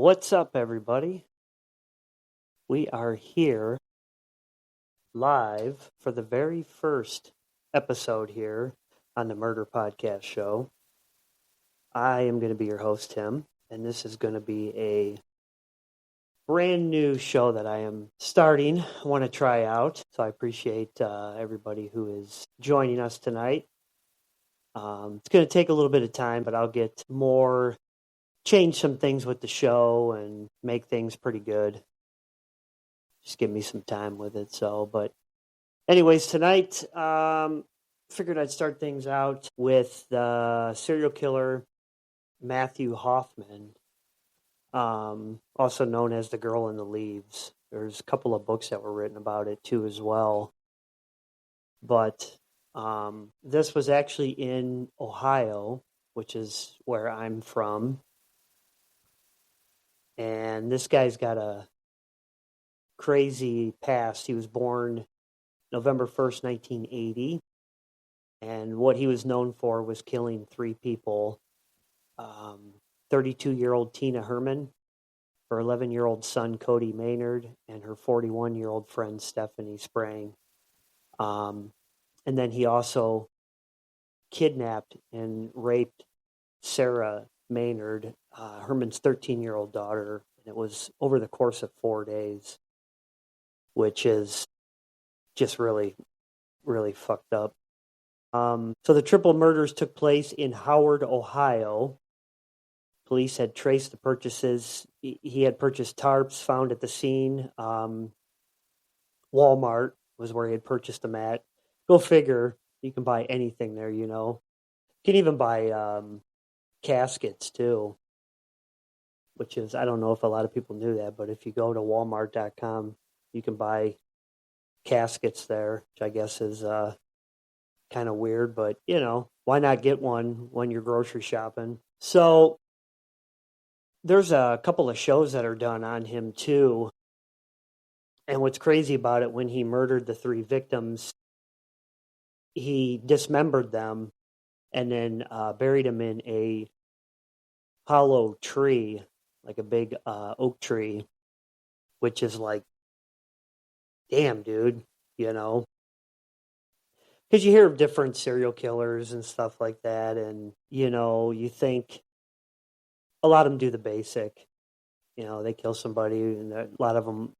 What's up, everybody? We are here live for the very first episode here on the Murder Podcast Show. I am going to be your host, Tim, and this is going to be a brand new show that I am starting. I want to try out, so I appreciate everybody who is joining us tonight. It's going to take a little bit of time, but I'll get change some things with the show and make things pretty good. Just give me some time with it. But anyways, tonight, figured I'd start things out with the serial killer Matthew Hoffman, also known as the Girl in the Leaves. There's a couple of books that were written about it too as well. But this was actually in Ohio, which is where I'm from. And this guy's got a crazy past. He was born November 1st, 1980. And what he was known for was killing three people. 32-year-old Tina Herman, her 11-year-old son Cody Maynard, and her 41-year-old friend Stephanie Sprang. And then he also kidnapped and raped Sarah Maynard, Herman's 13-year-old daughter. And it was over the course of 4 days, which is just really, really fucked up. So the triple murders took place in Howard, Ohio. Police had traced the purchases. He had purchased tarps found at the scene. Walmart was where he had purchased them at. Go figure. You can buy anything there, you know. You can even buy caskets too, which is, I don't know if a lot of people knew that, but if you go to walmart.com, you can buy caskets there, which I guess is kind of weird, but you know, why not get one when you're grocery shopping? So there's a couple of shows that are done on him too. And what's crazy about it, when he murdered the three victims, he dismembered them and then buried them in a hollow tree, like a big oak tree, which is like, damn, dude, you know? Because you hear of different serial killers and stuff like that, and, you know, you think a lot of them do the basic. You know, they kill somebody, and a lot of them,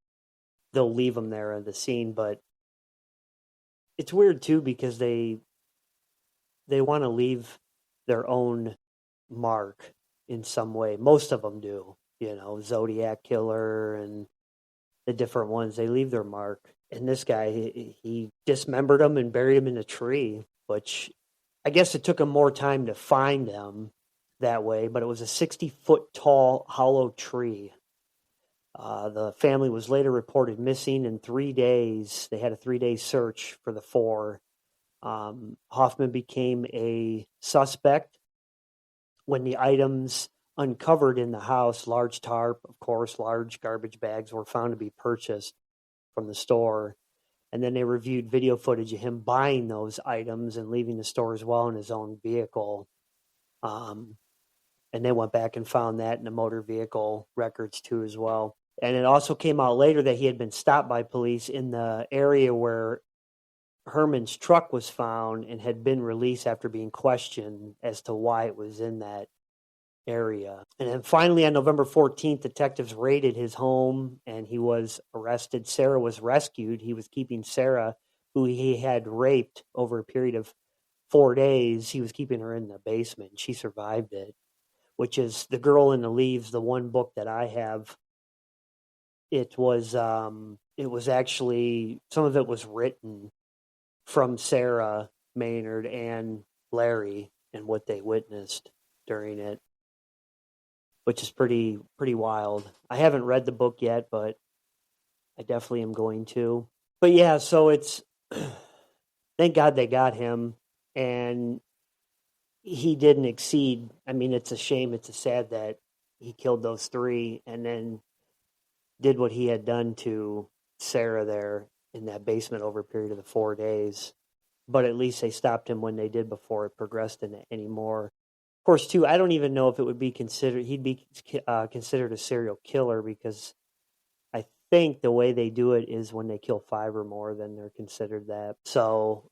they'll leave them there at the scene, but it's weird, too, because they want to leave their own mark in some way. Most of them do, you know, Zodiac Killer and the different ones, they leave their mark. And this guy, he dismembered them and buried them in a tree, which I guess it took him more time to find them that way, but it was a 60-foot tall hollow tree. The family was later reported missing in 3 days. They had a 3-day search for the four. Hoffman became a suspect when the items uncovered in the house, large tarp, of course, large garbage bags, were found to be purchased from the store. And then they reviewed video footage of him buying those items and leaving the store as well in his own vehicle. And they went back and found that in the motor vehicle records too as well. And it also came out later that he had been stopped by police in the area where Herman's truck was found and had been released after being questioned as to why it was in that area. And then finally on November 14th, detectives raided his home and he was arrested. Sarah was rescued. He was keeping Sarah, who he had raped over a period of 4 days. He was keeping her in the basement. She survived it, which is The Girl in the Leaves, the one book that I have. It was actually, some of it was written from Sarah Maynard and Larry and what they witnessed during it, which is pretty wild. I haven't read the book yet, but I definitely am going to. But yeah, so it's, thank God they got him, and he didn't exceed. I mean, it's a shame, it's a sad that he killed those three and then did what he had done to Sarah there in that basement over a period of the 4 days. But at least they stopped him when they did before it progressed into any more. Of course, too, I don't even know if it would be considered, he'd be considered a serial killer, because I think the way they do it is when they kill 5 or more, then they're considered that. So,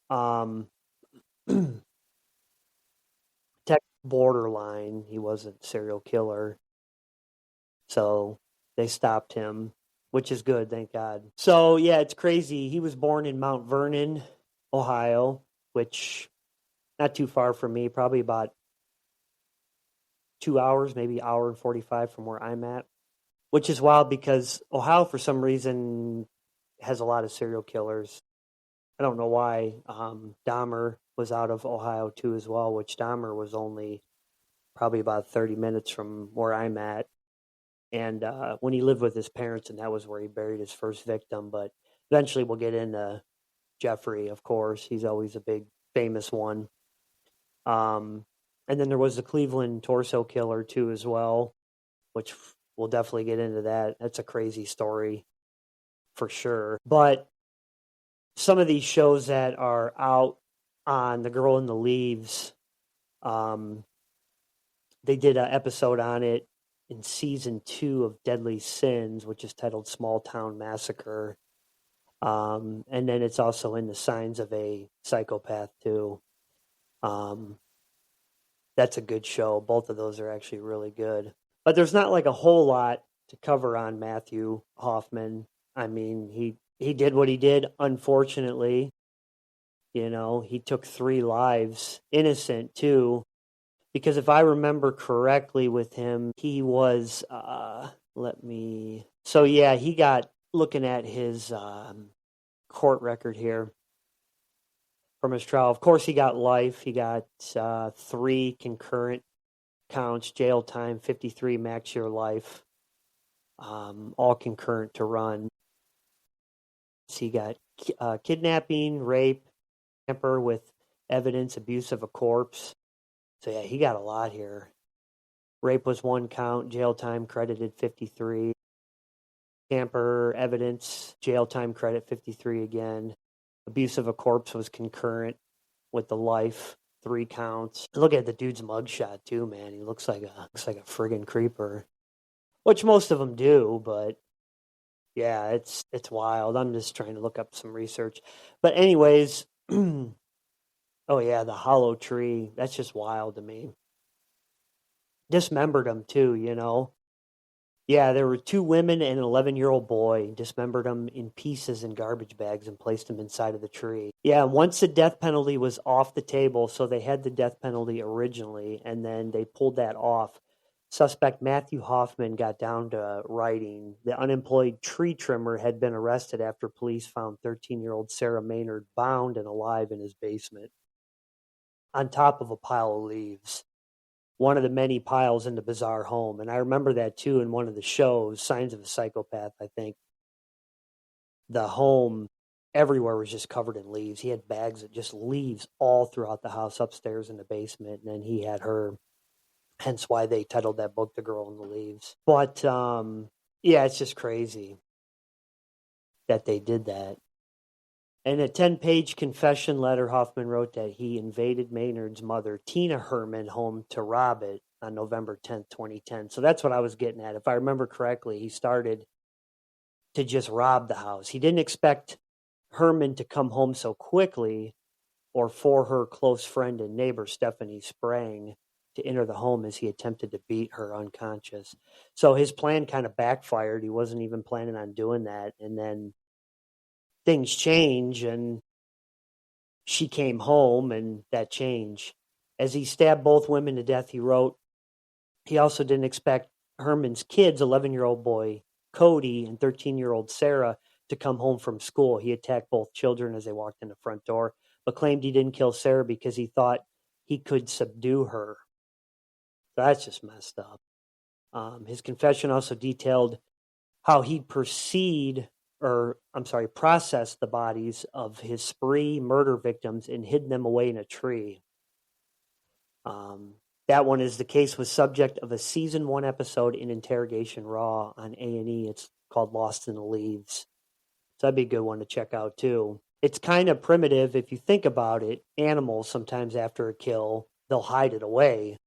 tech borderline, he wasn't a serial killer. So they stopped him, which is good, thank God. So yeah, it's crazy. He was born in Mount Vernon, Ohio, which not too far from me, probably about 2 hours, maybe hour and 45 from where I'm at, which is wild because Ohio, for some reason, has a lot of serial killers. I don't know why. Dahmer was out of Ohio too as well, which Dahmer was only probably about 30 minutes from where I'm at. And when he lived with his parents, and that was where he buried his first victim. But eventually we'll get into Jeffrey, of course. He's always a big, famous one. And then there was the Cleveland torso killer, too, as well, which we'll definitely get into that. That's a crazy story, for sure. But some of these shows that are out on The Girl in the Leaves, they did an episode on it in season 2 of Deadly Sins, which is titled Small Town Massacre. And then it's also in The Signs of a Psychopath, too. That's a good show. Both of those are actually really good. But there's not like a whole lot to cover on Matthew Hoffman. I mean, he did what he did, unfortunately. You know, he took 3 lives, innocent, too. Because if I remember correctly with him, he was, so yeah, he got, looking at his court record here from his trial. Of course, he got life. He got 3 concurrent counts, jail time, 53 max year life, all concurrent to run. So he got kidnapping, rape, tamper with evidence, abuse of a corpse. So yeah, he got a lot here. Rape was 1 count, jail time credited 53. Tamper, evidence, jail time credit 53 again. Abuse of a corpse was concurrent with the life, 3 counts. Look at the dude's mugshot too, man. He looks like a friggin' creeper, which most of them do. But yeah, it's wild. I'm just trying to look up some research. But anyways. Oh, yeah, the hollow tree. That's just wild to me. Dismembered him, too, you know. Yeah, there were 2 women and an 11-year-old boy. Dismembered him in pieces in garbage bags and placed him inside of the tree. Yeah, once the death penalty was off the table, so they had the death penalty originally, and then they pulled that off. Suspect Matthew Hoffman got down to writing. The unemployed tree trimmer had been arrested after police found 13-year-old Sarah Maynard bound and alive in his basement, on top of a pile of leaves, one of the many piles in the bizarre home. And I remember that too in one of the shows, Signs of a Psychopath, I think. The home everywhere was just covered in leaves. He had bags of just leaves all throughout the house, upstairs in the basement, and then he had her. Hence why they titled that book The Girl in the Leaves. But yeah, it's just crazy that they did that. In a 10-page confession letter, Hoffman wrote that he invaded Maynard's mother, Tina Herman, home to rob it on November 10th, 2010. So that's what I was getting at. If I remember correctly, he started to just rob the house. He didn't expect Herman to come home so quickly, or for her close friend and neighbor, Stephanie Sprang, to enter the home as he attempted to beat her unconscious. So his plan kind of backfired. He wasn't even planning on doing that. And then things change, and she came home, and that changed. As he stabbed both women to death, he wrote, he also didn't expect Herman's kids, 11-year-old boy Cody and 13-year-old Sarah, to come home from school. He attacked both children as they walked in the front door, but claimed he didn't kill Sarah because he thought he could subdue her. So that's just messed up. His confession also detailed how he'd processed the bodies of his spree murder victims and hidden them away in a tree. That one is the case was subject of a season 1 episode in Interrogation Raw on A&E. It's called Lost in the Leaves. So that'd be a good one to check out too. It's kind of primitive if you think about it. Animals, sometimes after a kill, they'll hide it away.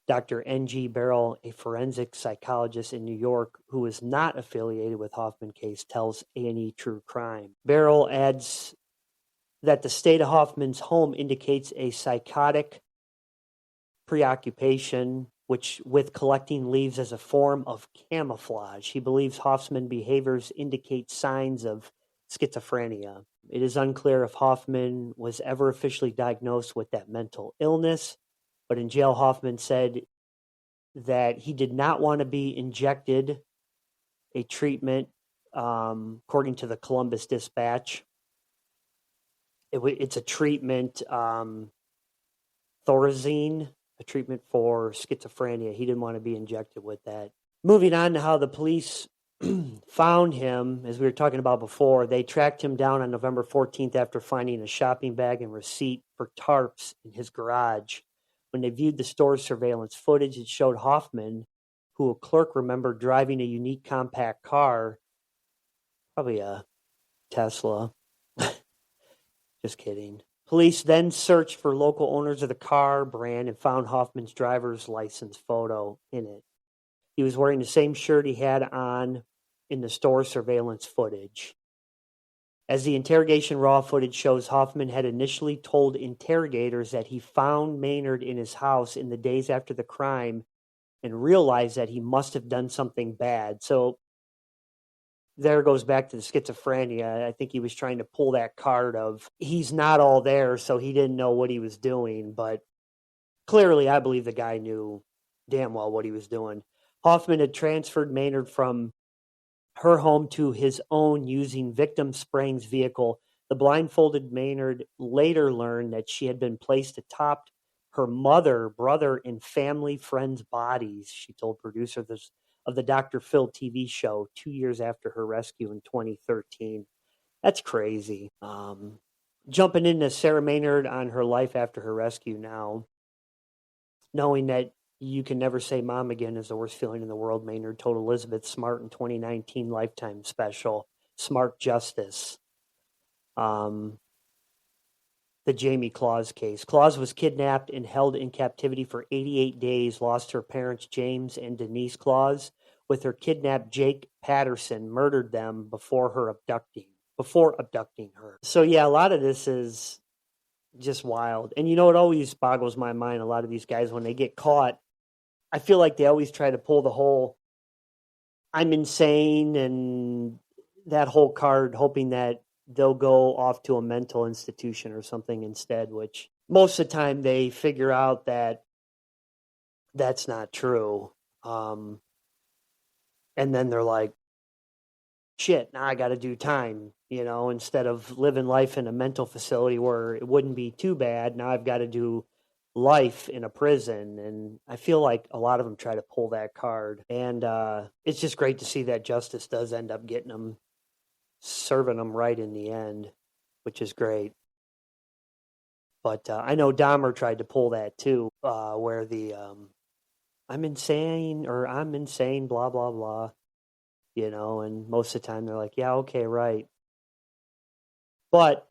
Dr. N.G. Barrell, a forensic psychologist in New York who is not affiliated with Hoffman case, tells A&E True Crime. Barrell adds that the state of Hoffman's home indicates a psychotic preoccupation with collecting leaves as a form of camouflage. He believes Hoffman's behaviors indicate signs of schizophrenia. It is unclear if Hoffman was ever officially diagnosed with that mental illness, but in jail, Hoffman said that he did not want to be injected a treatment, according to the Columbus Dispatch. It's a treatment, Thorazine, a treatment for schizophrenia. He didn't want to be injected with that. Moving on to how the police found him, as we were talking about before, they tracked him down on November 14th after finding a shopping bag and receipt for tarps in his garage. When they viewed the store's surveillance footage, it showed Hoffman, who a clerk remembered driving a unique compact car, probably a Tesla. Just kidding. Police then searched for local owners of the car brand and found Hoffman's driver's license photo in it. He was wearing the same shirt he had on in the store surveillance footage. As the interrogation raw footage shows, Hoffman had initially told interrogators that he found Maynard in his house in the days after the crime and realized that he must have done something bad. So there goes back to the schizophrenia. I think he was trying to pull that card of he's not all there, so he didn't know what he was doing. But clearly, I believe the guy knew damn well what he was doing. Hoffman had transferred Maynard from her home to his own using victim Sprang's vehicle. The blindfolded Maynard later learned that she had been placed atop her mother, brother, and family friends' bodies, she told producers of the Dr. Phil TV show 2 years after her rescue in 2013. That's crazy. Jumping into Sarah Maynard on her life after her rescue now, knowing that you can never say mom again is the worst feeling in the world, Maynard told Elizabeth Smart in 2019 Lifetime special, Smart Justice. The Jamie Claus case. Claus was kidnapped and held in captivity for 88 days, lost her parents James and Denise Claus, with her kidnapped Jake Patterson, murdered them before abducting her. So yeah, a lot of this is just wild. And you know, it always boggles my mind, a lot of these guys, when they get caught, I feel like they always try to pull the whole I'm insane and that whole card, hoping that they'll go off to a mental institution or something instead, which most of the time they figure out that that's not true. And then they're like, shit, now I got to do time, instead of living life in a mental facility where it wouldn't be too bad. Now I've got to do life in a prison. And I feel like a lot of them try to pull that card. And it's just great to see that justice does end up getting them, serving them right in the end, which is great. But I know Dahmer tried to pull that too, where the I'm insane, blah, blah, blah, and most of the time they're like, yeah, okay, right. But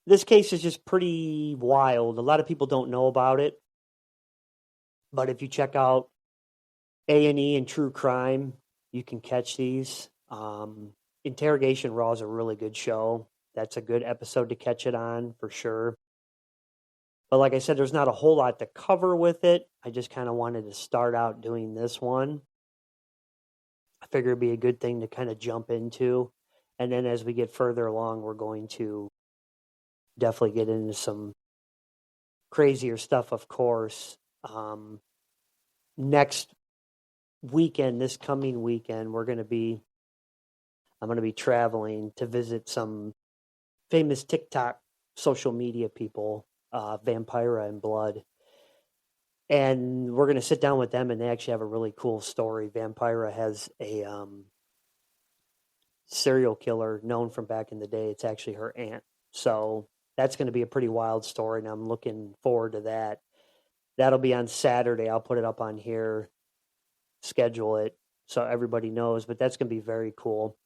this case is just pretty wild. A lot of people don't know about it. But if you check out A&E and True Crime, you can catch these. Interrogation Raw is a really good show. That's a good episode to catch it on for sure. But like I said, there's not a whole lot to cover with it. I just kind of wanted to start out doing this one. I figure it'd be a good thing to kind of jump into. And then as we get further along, we're going to definitely get into some crazier stuff, of course. Next weekend, this coming weekend, I'm going to be traveling to visit some famous TikTok social media people, Vampira and Blood. And we're going to sit down with them, and they actually have a really cool story. Vampira has a serial killer known from back in the day. It's actually her aunt. So that's going to be a pretty wild story, and I'm looking forward to that. That'll be on Saturday. I'll put it up on here, schedule it so everybody knows, but that's going to be very cool.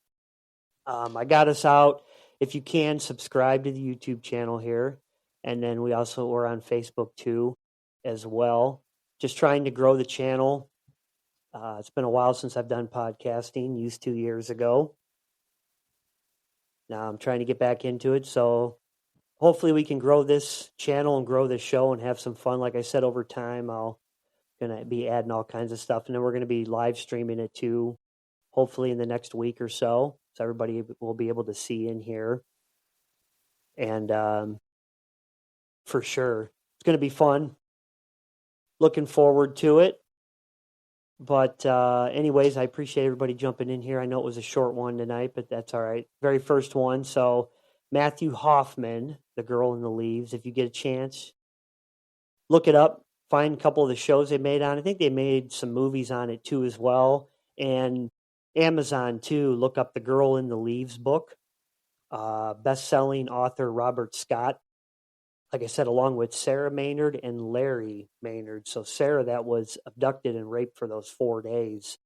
I got us out. If you can, subscribe to the YouTube channel here. And then we're on Facebook too as well. just trying to grow the channel. It's been a while since I've done podcasting, used 2 years ago. Now I'm trying to get back into it. So hopefully we can grow this channel and grow this show and have some fun. Like I said, over time, I'll going to be adding all kinds of stuff. And then we're going to be live streaming it too, hopefully in the next week or so. So everybody will be able to see in here. And for sure, it's going to be fun. Looking forward to it. But anyways, I appreciate everybody jumping in here. I know it was a short one tonight, but that's all right. Very first one. So Matthew Hoffman, The Girl in the Leaves. If you get a chance, look it up. Find a couple of the shows they made on. I think they made some movies on it too as well. And Amazon too. Look up The Girl in the Leaves book. Best-selling author Robert Scott. Like I said, along with Sarah Maynard and Larry Maynard. So Sarah, that was abducted and raped for those 4 days,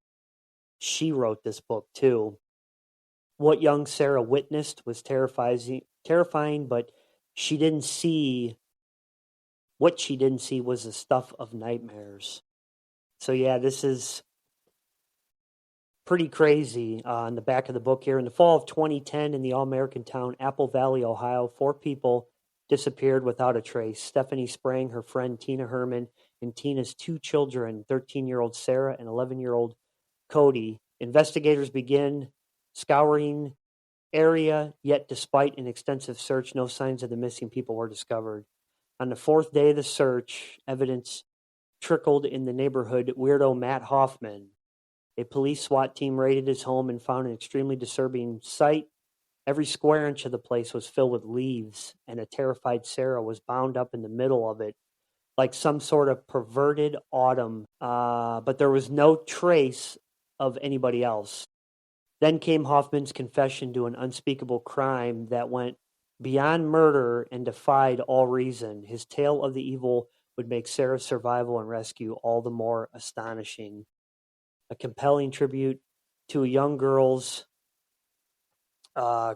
she wrote this book too. What young Sarah witnessed was terrifying, but she didn't see, what she didn't see was the stuff of nightmares. So yeah, this is pretty crazy. On the back of the book here, in the fall of 2010 in the all-American town Apple Valley, Ohio, 4 people disappeared without a trace. Stephanie Sprang, her friend Tina Herman, and Tina's 2 children, 13-year-old Sarah and 11-year-old Cody. Investigators begin scouring area, yet despite an extensive search, no signs of the missing people were discovered. On the 4th day of the search, evidence trickled in the neighborhood. Weirdo Matt Hoffman. A police SWAT team raided his home and found an extremely disturbing sight. Every square inch of the place was filled with leaves, and a terrified Sarah was bound up in the middle of it, like some sort of perverted autumn. But there was no trace of anybody else. Then came Hoffman's confession to an unspeakable crime that went beyond murder and defied all reason. His tale of the evil would make Sarah's survival and rescue all the more astonishing. A compelling tribute to a young girl's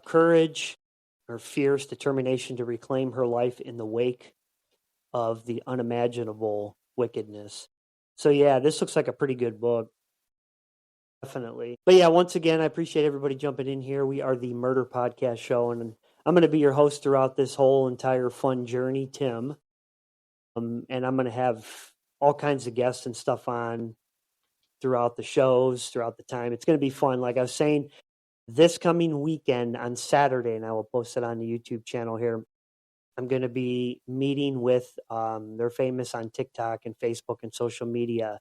courage, her fierce determination to reclaim her life in the wake of the unimaginable wickedness. So yeah, this looks like a pretty good book. Definitely. But yeah, once again, I appreciate everybody jumping in here. We are the Murder Podcast Show, and I'm going to be your host throughout this whole entire fun journey, Tim. And I'm going to have all kinds of guests and stuff on throughout the shows, throughout the time. It's going to be fun. Like I was saying, this coming weekend on Saturday, and I will post it on the YouTube channel here, I'm going to be meeting with, they're famous on TikTok and Facebook and social media,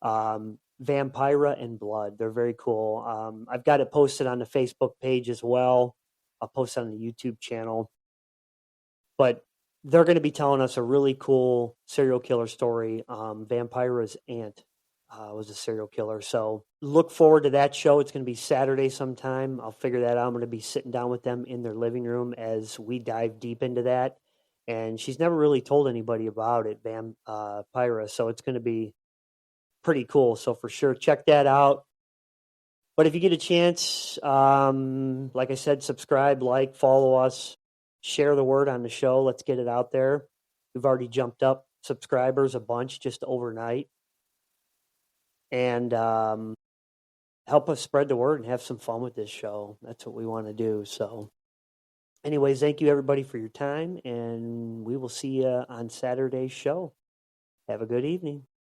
Vampira and Blood. They're very cool. I've got it posted on the Facebook page as well. I'll post it on the YouTube channel. But they're going to be telling us a really cool serial killer story. Vampira's aunt was a serial killer. So look forward to that show. It's going to be Saturday sometime. I'll figure that out. I'm going to be sitting down with them in their living room as we dive deep into that. And she's never really told anybody about it, Vampira. So it's going to be pretty cool. So for sure, check that out. But if you get a chance, like I said, subscribe, like, follow us, share the word on the show. Let's get it out there. We've already jumped up subscribers a bunch just overnight. And help us spread the word and have some fun with this show. That's what we want to do. So anyways, thank you everybody for your time, and we will see you on Saturday's show. Have a good evening.